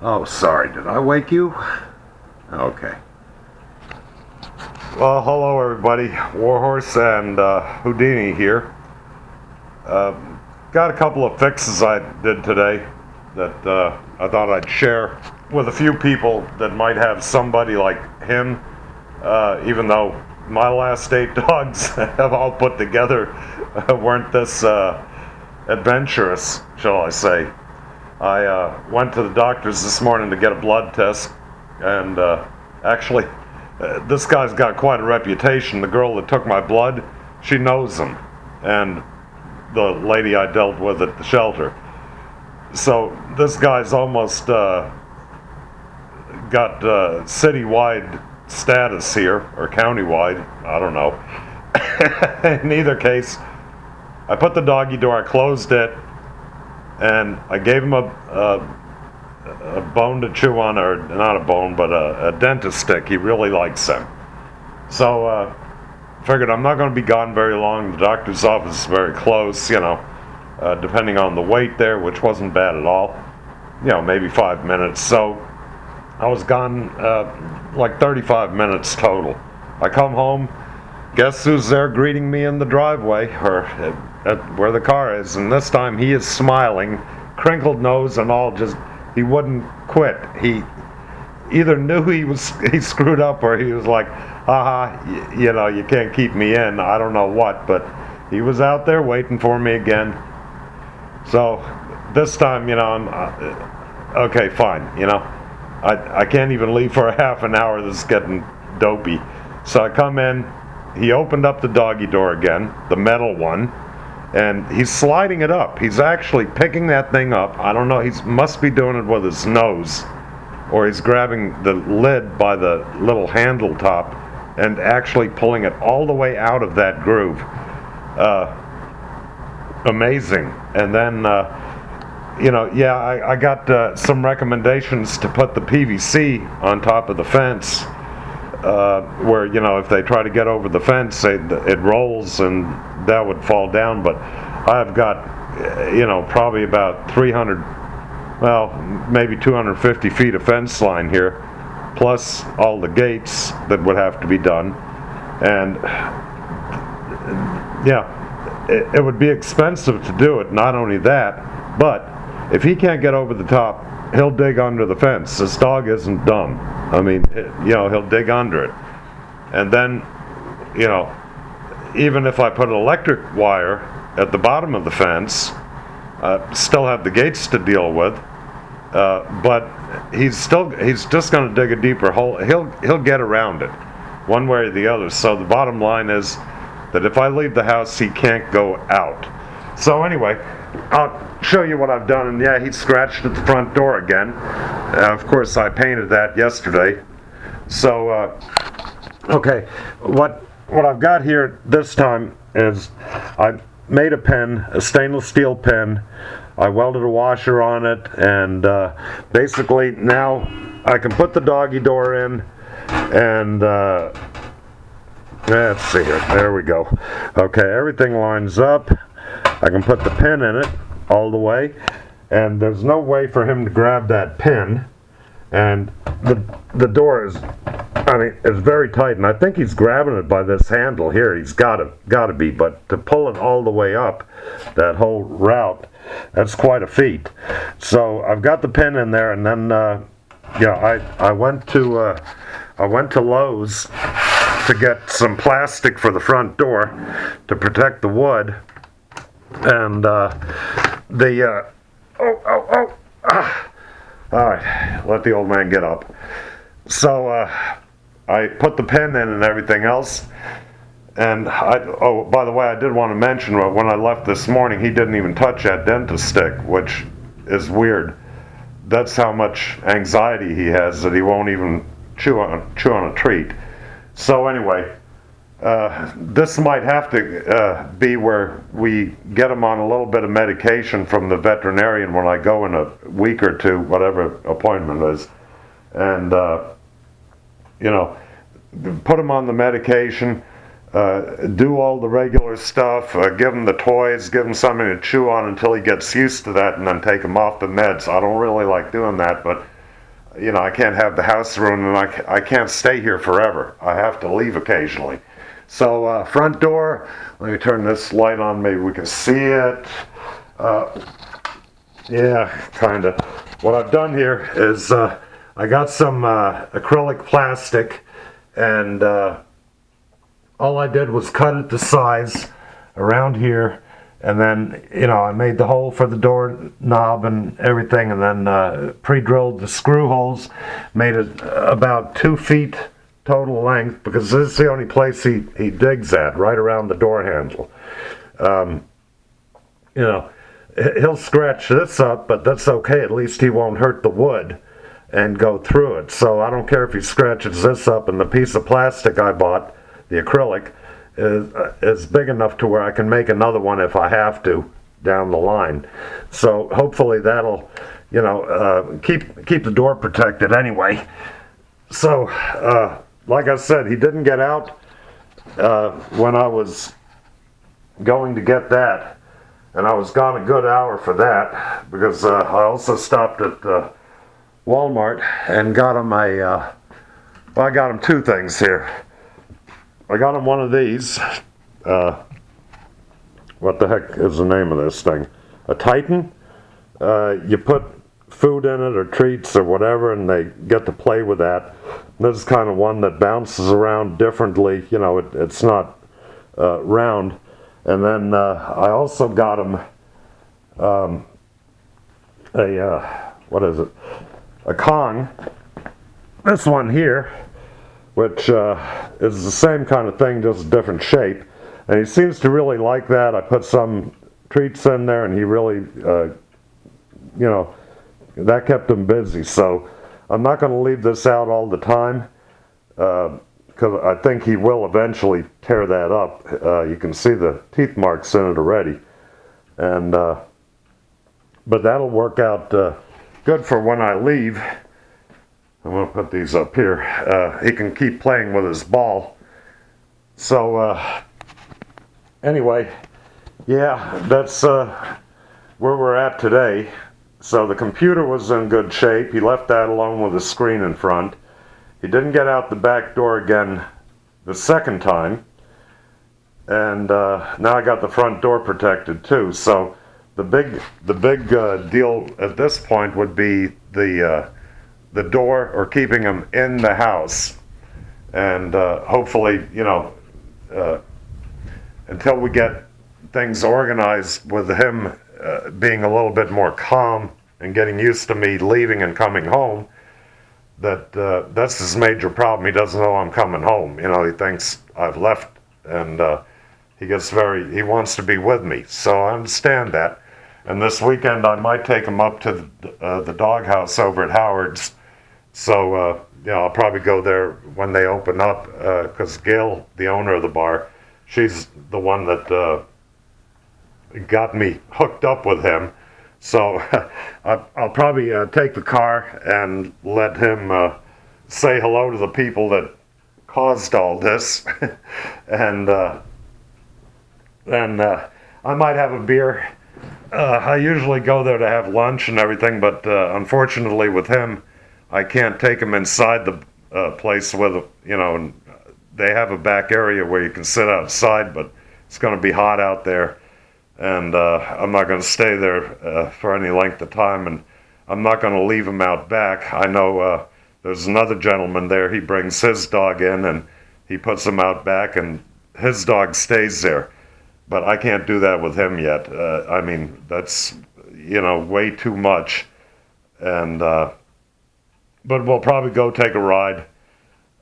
Oh, sorry, did I wake you? Okay. Well, hello everybody. Warhorse and Houdini here. Got a couple of fixes I did today that I thought I'd share with a few people that might have somebody like him, even though my last 8 dogs have all put together weren't this adventurous, shall I say. I went to the doctor's this morning to get a blood test, and actually, this guy's got quite a reputation. The girl that took my blood, she knows him, and the lady I dealt with at the shelter. So this guy's almost got citywide status here, or countywide, I don't know. In either case, I put the doggy door, I closed it, and I gave him a bone to chew on, or not a bone, but a dentist stick. He really likes them. So figured I'm not going to be gone very long. The doctor's office is very close, depending on the wait there, which wasn't bad at all. Maybe 5 minutes. So I was gone like 35 minutes total. I come home, guess who's there greeting me in the driveway, or at where the car is, and this time he is smiling, crinkled nose and all, just, he wouldn't quit. He either knew he screwed up, or he was like, haha, you can't keep me in, I don't know what, but he was out there waiting for me again. So this time, I'm, okay, fine, I can't even leave for a half an hour, this is getting dopey. So I come in, he opened up the doggy door again, the metal one, and he's sliding it up. He's actually picking that thing up. I don't know, he must be doing it with his nose, or he's grabbing the lid by the little handle top and actually pulling it all the way out of that groove. Amazing. And then, I got some recommendations to put the PVC on top of the fence, where, if they try to get over the fence, it rolls and that would fall down. But I've got, probably about 300, well, maybe 250 feet of fence line here, plus all the gates that would have to be done. And, it would be expensive to do it. Not only that, but if he can't get over the top, he'll dig under the fence. This dog isn't dumb. I mean, he'll dig under it. And then, even if I put an electric wire at the bottom of the fence, still have the gates to deal with, but he's just going to dig a deeper hole. He'll get around it, one way or the other. So the bottom line is that if I leave the house, he can't go out. So anyway, I'll show you what I've done. And yeah, he scratched at the front door again. Of course, I painted that yesterday. So, okay, what I've got here this time is I made a pen, a stainless steel pen. I welded a washer on it, and basically now I can put the doggy door in, and let's see here. There we go. Okay, everything lines up. I can put the pin in it all the way, and there's no way for him to grab that pin, and the door is, it's very tight, and I think he's grabbing it by this handle here. He's got to be, but to pull it all the way up, that whole route, that's quite a feat. So I've got the pin in there, and then I went to Lowe's to get some plastic for the front door to protect the wood. And all right, let the old man get up. So I put the pen in and everything else. And by the way, I did want to mention, when I left this morning, he didn't even touch that dentist stick, which is weird. That's how much anxiety he has, that he won't even chew on a treat. So anyway, this might have to be where we get him on a little bit of medication from the veterinarian when I go in a week or two, whatever appointment is, and put him on the medication, do all the regular stuff, give him the toys, give him something to chew on until he gets used to that, and then take him off the meds. I don't really like doing that, but I can't have the house ruined, and I can't stay here forever. I have to leave occasionally. So front door, let me turn this light on, maybe we can see it. Yeah, kind of. What I've done here is I got some acrylic plastic, and all I did was cut it to size around here, and then I made the hole for the door knob and everything, and then pre-drilled the screw holes, made it about 2 feet total length, because this is the only place he digs at, right around the door handle. He'll scratch this up, but that's okay. At least he won't hurt the wood and go through it. So I don't care if he scratches this up, and the piece of plastic I bought, the acrylic, is big enough to where I can make another one if I have to down the line. So hopefully that'll, keep the door protected anyway. So, like I said, he didn't get out when I was going to get that. And I was gone a good hour for that, because I also stopped at Walmart and got him I got him 2 things here. I got him one of these. What the heck is the name of this thing? A Titan. You put food in it or treats or whatever, and they get to play with that. And this is kind of one that bounces around differently. It's not round. And then I also got him what is it? A Kong. This one here, which is the same kind of thing, just a different shape. And he seems to really like that. I put some treats in there, and he really, that kept him busy. So I'm not going to leave this out all the time, because I think he will eventually tear that up. You can see the teeth marks in it already. And but that'll work out good for when I leave. I'm going to put these up here. He can keep playing with his ball. So anyway, yeah, that's where we're at today. So the computer was in good shape. He left that alone with a screen in front. He didn't get out the back door again the second time. And now I got the front door protected too. So the big deal at this point would be the door, or keeping him in the house. And hopefully, until we get things organized with him being a little bit more calm and getting used to me leaving and coming home, that's his major problem. He doesn't know I'm coming home. He thinks I've left, and he wants to be with me. So I understand that. And this weekend I might take him up to the doghouse over at Howard's. So I'll probably go there when they open up, because Gail, the owner of the bar, she's the one that got me hooked up with him. So I'll probably take the car and let him say hello to the people that caused all this. And then I might have a beer. I usually go there to have lunch and everything, but unfortunately with him, I can't take him inside the place with, and they have a back area where you can sit outside, but it's going to be hot out there. And I'm not going to stay there for any length of time, and I'm not going to leave him out back. I know there's another gentleman there. He brings his dog in, and he puts him out back, and his dog stays there. But I can't do that with him yet. That's, way too much. And but we'll probably go take a ride.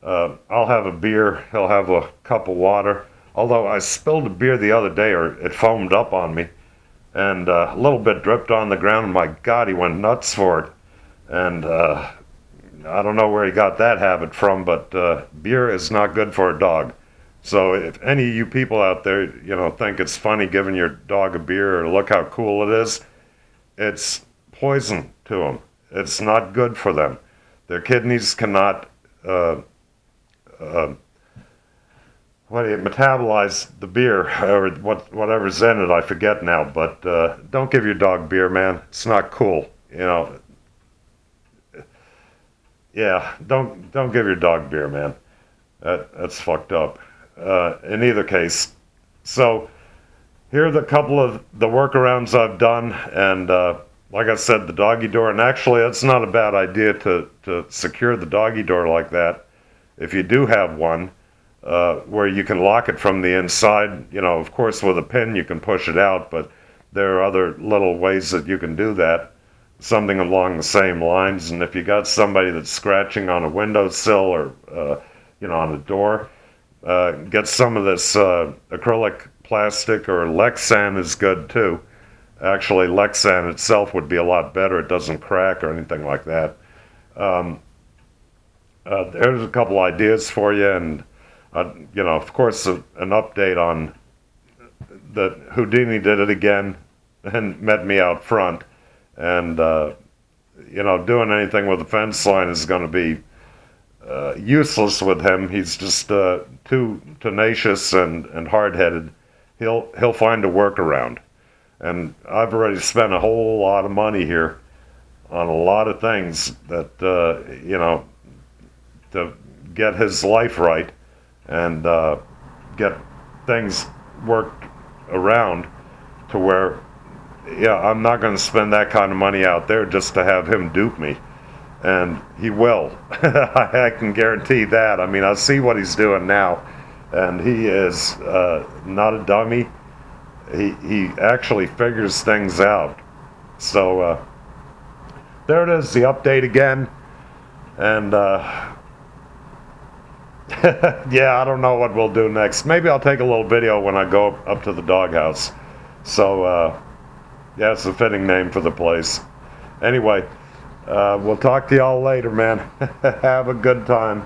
I'll have a beer. He'll have a cup of water. Although I spilled a beer the other day, or it foamed up on me, and a little bit dripped on the ground, and my God, he went nuts for it. And I don't know where he got that habit from, but beer is not good for a dog. So if any of you people out there, think it's funny giving your dog a beer, or look how cool it is, it's poison to them. It's not good for them. Their kidneys cannot metabolize the beer, or whatever's in it. I forget now, but don't give your dog beer, man. It's not cool. Yeah, don't give your dog beer, man. That's fucked up. In either case, so here are the couple of the workarounds I've done, and like I said, the doggy door. And actually, it's not a bad idea to secure the doggy door like that. If you do have one, where you can lock it from the inside, of course, with a pin you can push it out, but there are other little ways that you can do that. Something along the same lines. And if you got somebody that's scratching on a windowsill or on a door, get some of this acrylic plastic, or Lexan is good too. Actually, Lexan itself would be a lot better. It doesn't crack or anything like that. There's a couple ideas for you, and of course, an update on the Houdini did it again and met me out front, and doing anything with a fence line is going to be useless with him. He's just too tenacious and hard-headed. He'll find a workaround, and I've already spent a whole lot of money here on a lot of things that to get his life right and get things worked around to where, I'm not going to spend that kind of money out there just to have him dupe me. And he will. I can guarantee that. I mean, I see what he's doing now, and he is not a dummy. He actually figures things out. So there it is, the update again. And yeah, I don't know what we'll do next. Maybe I'll take a little video when I go up to the doghouse. So yeah, it's a fitting name for the place. Anyway, we'll talk to y'all later, man. Have a good time.